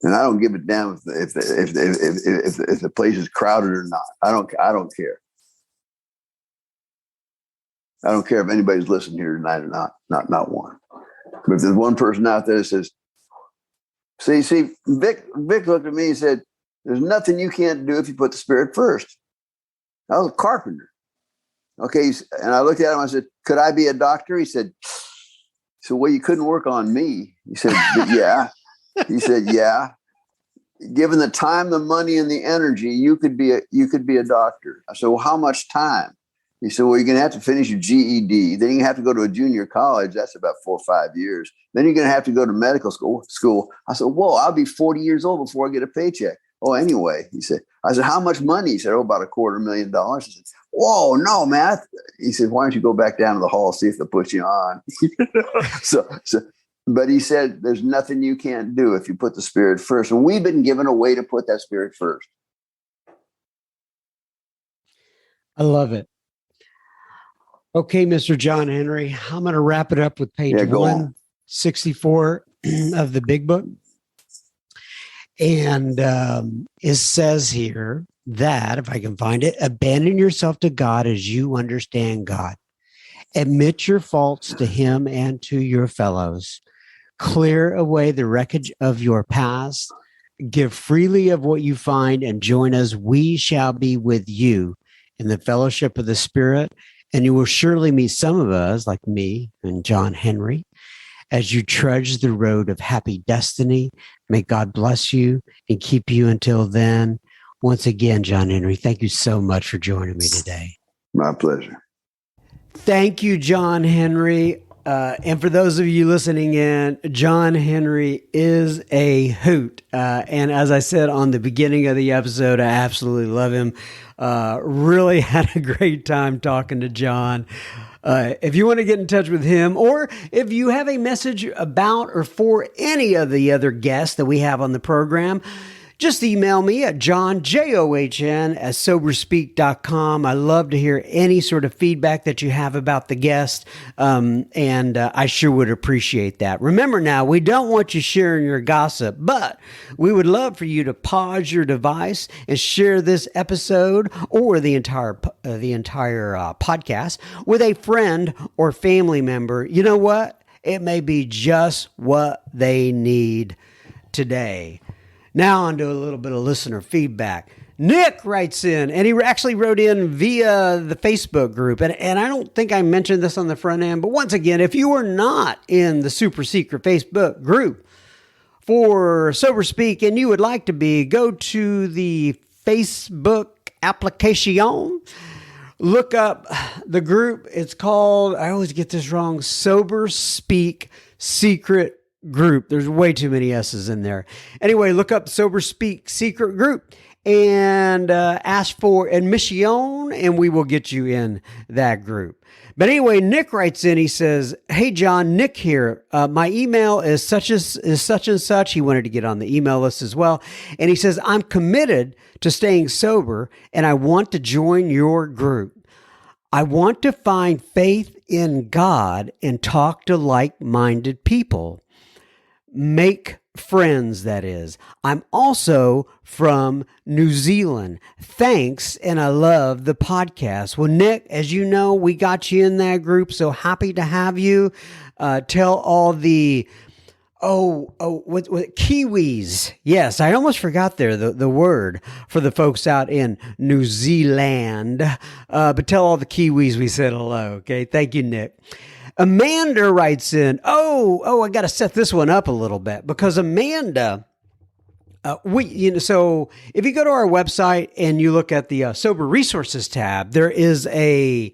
And I don't give a damn if the place is crowded or not. I don't care. I don't care if anybody's listening here tonight or not one. But if there's one person out there that says, see, Vic looked at me and said, there's nothing you can't do if you put the Spirit first. I was a carpenter. Okay. And I looked at him, I said, could I be a doctor? He said, well, you couldn't work on me. He said, yeah. He said, yeah. Given the time, the money, and the energy, you could be a doctor. I said, well, how much time? He said, well, you're going to have to finish your GED. Then you have to go to a junior college. That's about 4 or 5 years. Then you're going to have to go to medical school. I said, whoa, I'll be 40 years old before I get a paycheck. Oh, anyway, he said, I said, how much money? He said, about $250,000. I said, whoa, no, man. He said, why don't you go back down to the hall, see if they'll put you on? But he said, there's nothing you can't do if you put the Spirit first. And we've been given a way to put that Spirit first.
I love it. Okay, Mr. John Henry, I'm going to wrap it up with page 164 of the big book. And it says here that, if I can find it, abandon yourself to God as you understand God. Admit your faults to Him and to your fellows. Clear away the wreckage of your past. Give freely of what you find and join us. We shall be with you in the fellowship of the Spirit. And you will surely meet some of us, like me and John Henry, as you trudge the road of happy destiny. May God bless you and keep you until then. Once again, John Henry, thank you so much for joining me today.
My pleasure.
Thank you, John Henry. And for those of you listening in, John Henry is a hoot. And as I said on the beginning of the episode, I absolutely love him. Really had a great time talking to John. If you want to get in touch with him, or if you have a message about or for any of the other guests that we have on the program, just email me at johnjohn@soberspeak.com. I love to hear any sort of feedback that you have about the guest, and I sure would appreciate that. Remember now, we don't want you sharing your gossip, but we would love for you to pause your device and share this episode or the entire podcast with a friend or family member. You know what? It may be just what they need today. Now on to a little bit of listener feedback. Nick writes in, and he actually wrote in via the Facebook group. And I don't think I mentioned this on the front end, but once again, if you are not in the super secret Facebook group for Sober Speak and you would like to be, go to the Facebook application, look up the group. It's called, I always get this wrong, Sober Speak Secret Group. There's way too many S's in there. Anyway, look up Sober Speak Secret Group and ask for admission, and we will get you in that group. But anyway, Nick writes in. He says, "Hey John, Nick here. My email is such and such." He wanted to get on the email list as well, and he says, "I'm committed to staying sober, and I want to join your group.
I want to find faith in God and talk to like-minded people. Make friends, that is. I'm also from New Zealand. Thanks, and I love the podcast. Well, Nick, as you know, we got you in that group, so happy to have you. Tell all the what Kiwis. Yes, I almost forgot there the word for the folks out in New Zealand. But tell all the Kiwis we said hello. Okay, thank you, Nick. Amanda writes in. I got to set this one up a little bit because Amanda. So if you go to our website and you look at the Sober Resources tab, there is a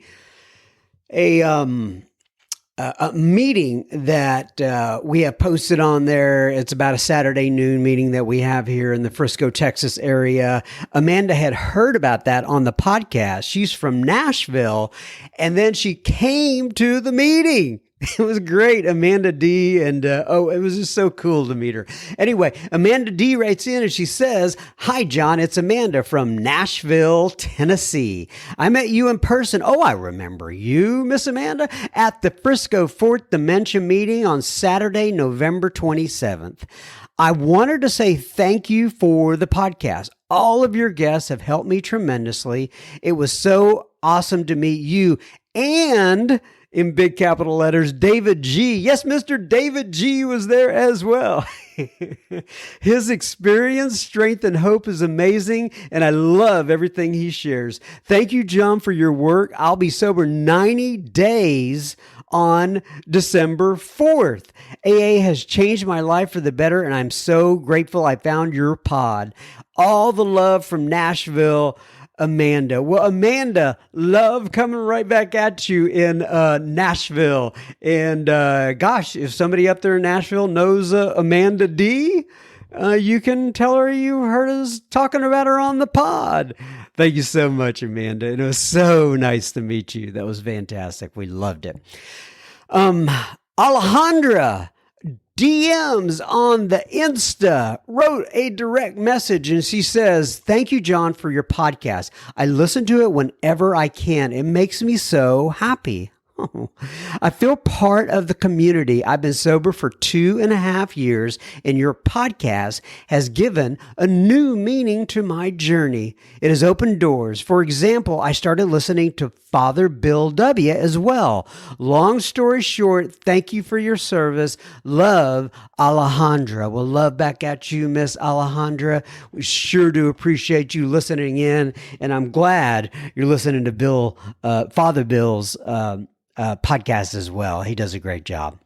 meeting that we have posted on there. It's about a Saturday noon meeting that we have here in the Frisco, Texas area. Amanda had heard about that on the podcast. She's from Nashville, and then she came to the meeting. It was great, Amanda D. And it was just so cool to meet her. Anyway, Amanda D. writes in and she says, "Hi, John. It's Amanda from Nashville, Tennessee. I met you in person. Oh, I remember you, Miss Amanda, at the Frisco Fourth Dimension meeting on Saturday, November 27th. I wanted to say thank you for the podcast. All of your guests have helped me tremendously. It was so awesome to meet you and..." in big capital letters, David G. Yes, Mr. David G. was there as well. His experience, strength, and hope is amazing, and I love everything he shares. Thank you, John, for your work. I'll be sober 90 days on December 4th. AA has changed my life for the better, and I'm so grateful I found your pod. All the love from Nashville, Amanda. Well, Amanda, love coming right back at you in Nashville. And gosh, if somebody up there in Nashville knows Amanda D., you can tell her you heard us talking about her on the pod. Thank you so much, Amanda. It was so nice to meet you. That was fantastic. We loved it. Alejandra DMs on the Insta, wrote a direct message, and she says, "Thank you, John, for your podcast. I listen to it whenever I can. It makes me so happy. I feel part of the community. I've been sober for 2.5 years, and your podcast has given a new meaning to my journey. It has opened doors. For example, I started listening to Father Bill W. as well. Long story short, thank you for your service. Love, Alejandra." Well, love back at you, Miss Alejandra. We sure do appreciate you listening in, and I'm glad you're listening to Father Bill's podcast as well. He does a great job.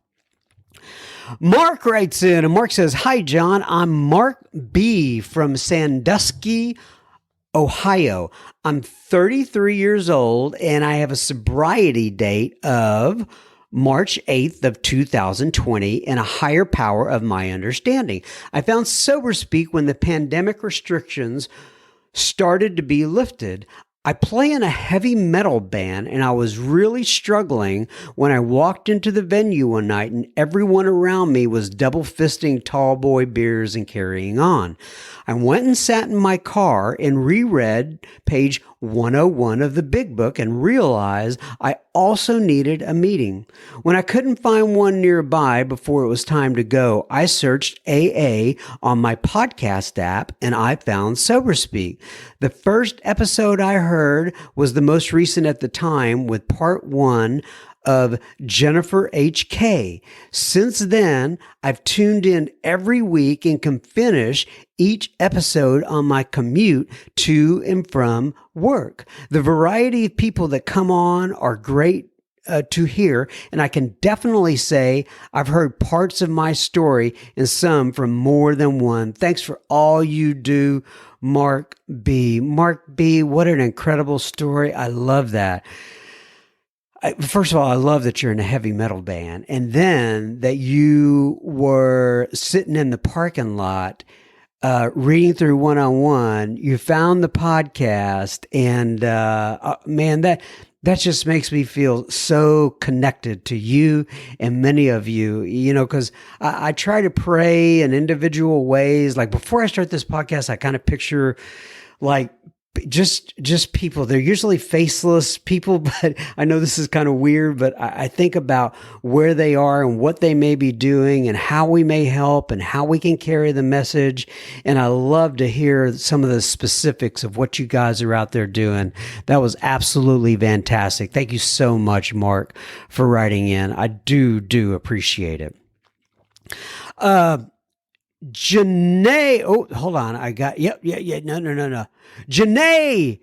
Mark writes in, and Mark says, "Hi, John. I'm Mark B. from Sandusky, Ohio. I'm 33 years old, and I have a sobriety date of March 8th of 2020 and a higher power of my understanding. I found SoberSpeak when the pandemic restrictions started to be lifted. I play in a heavy metal band, and I was really struggling when I walked into the venue one night and everyone around me was double fisting tall boy beers and carrying on. I went and sat in my car and reread page 101 of the Big Book and realized I also needed a meeting. When I couldn't find one nearby before it was time to go, I searched AA on my podcast app and I found SoberSpeak. The first episode I heard was the most recent at the time with part 1 of Jennifer H.K. Since then, I've tuned in every week and can finish each episode on my commute to and from work. The variety of people that come on are great to hear, and I can definitely say I've heard parts of my story and some from more than one. Thanks for all you do, Mark B. Mark B., what an incredible story. I love that. First of all, I love that you're in a heavy metal band, and then that you were sitting in the parking lot reading through 101. You found the podcast, and man, that just makes me feel so connected to you and many of you, because I try to pray in individual ways. Like before I start this podcast, I kind of picture like just people. They're usually faceless people, but I know this is kind of weird, but I think about where they are and what they may be doing and how we may help and how we can carry the message. And I love to hear some of the specifics of what you guys are out there doing. That was absolutely fantastic. Thank you so much, Mark, for writing in. I do appreciate it. Janae, oh, hold on. I got, no. Janae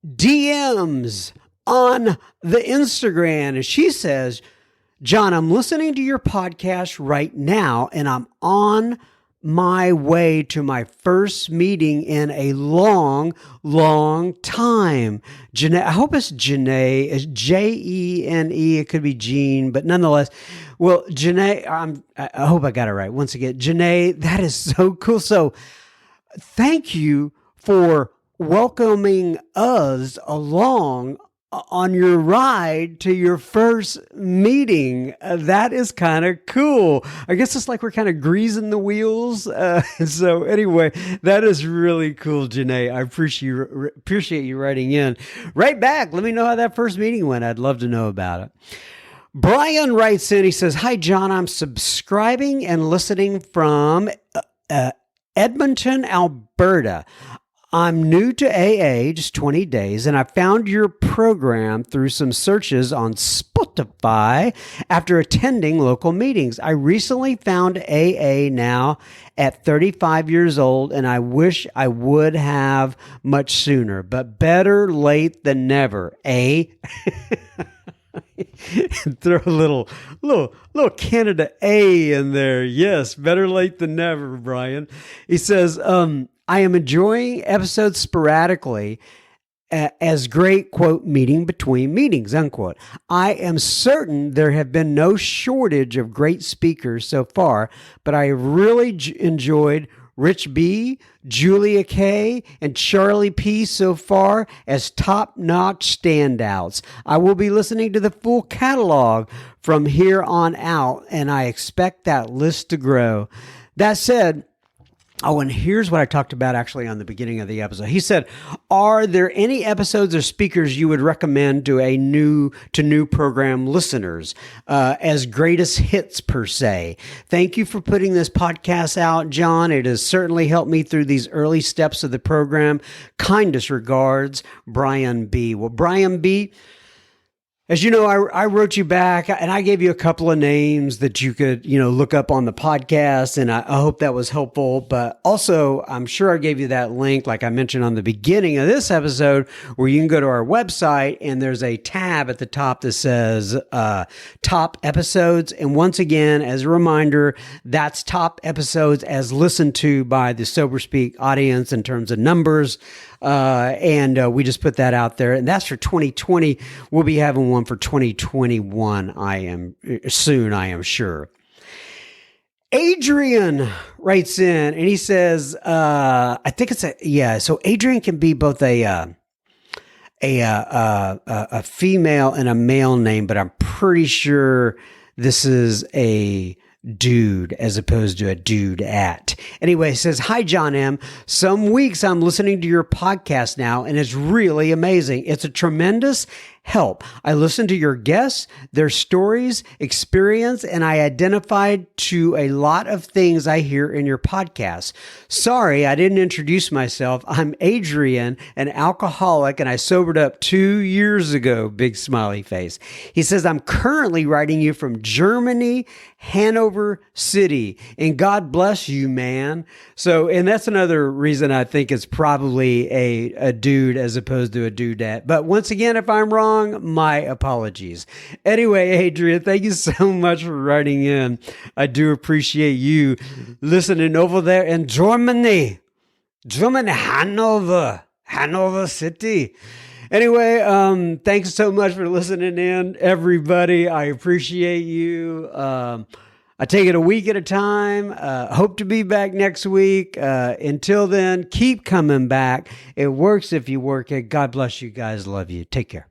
DMs on the Instagram, and she says, John, I'm listening to your podcast right now, and I'm on my way to my first meeting in a long time. Janae, I hope it's Janae. It's Jene. It could be Jean, but nonetheless, well, Janae, I hope I got it right. Once again, Janae, that is so cool. So thank you for welcoming us along on your ride to your first meeting. That is kind of cool. I guess it's like we're kind of greasing the wheels. So anyway, that is really cool, Janae. I appreciate you writing in. Right back. Let me know how that first meeting went. I'd love to know about it. Brian writes in, he says, hi, John, I'm subscribing and listening from Edmonton, Alberta. I'm new to AA, just 20 days, and I found your program through some searches on Spotify after attending local meetings. I recently found AA now at 35 years old, and I wish I would have much sooner, but better late than never, eh? Throw a little Canada A in there. Yes, better late than never, Brian. He says, I am enjoying episodes sporadically as great, quote, meeting between meetings, unquote. I am certain there have been no shortage of great speakers so far, but I have really enjoyed Rich B, Julia K, and Charlie P so far as top-notch standouts. I will be listening to the full catalog from here on out, and I expect that list to grow. That said, oh, and here's what I talked about actually on the beginning of the episode. He said, are there any episodes or speakers you would recommend to new program listeners as greatest hits per se? Thank you for putting this podcast out, John. It has certainly helped me through these early steps of the program. Kindest regards, Brian B. Well, Brian B., as you know, I wrote you back and I gave you a couple of names that you could, look up on the podcast. And I hope that was helpful. But also, I'm sure I gave you that link, like I mentioned on the beginning of this episode, where you can go to our website and there's a tab at the top that says top episodes. And once again, as a reminder, that's top episodes as listened to by the Sober Speak audience in terms of numbers. And we just put that out there, and that's for 2020. We'll be having one for 2021. I am sure. Adrian writes in and he says, I think so Adrian can be both a female and a male name, but I'm pretty sure this is a dude as opposed to a dude at. Anyway, it says, hi, John M. Some weeks I'm listening to your podcast now, and it's really amazing. It's a tremendous help. I listened to your guests, their stories, experience, and I identified to a lot of things I hear in your podcast. Sorry, I didn't introduce myself. I'm Adrian, an alcoholic, and I sobered up 2 years ago. Big smiley face. He says, I'm currently writing you from Germany, Hanover City, and God bless you, man. So, and that's another reason I think it's probably a dude as opposed to a dudette. But once again, if I'm wrong, my apologies. Anyway, Adrian, thank you so much for writing in. I do appreciate you listening over there in Germany, Hanover City. Anyway, thanks so much for listening in, everybody. I appreciate you. I take it a week at a time. Hope to be back next week. Until then, keep coming back. It works if you work it. God bless you guys. Love you. Take care.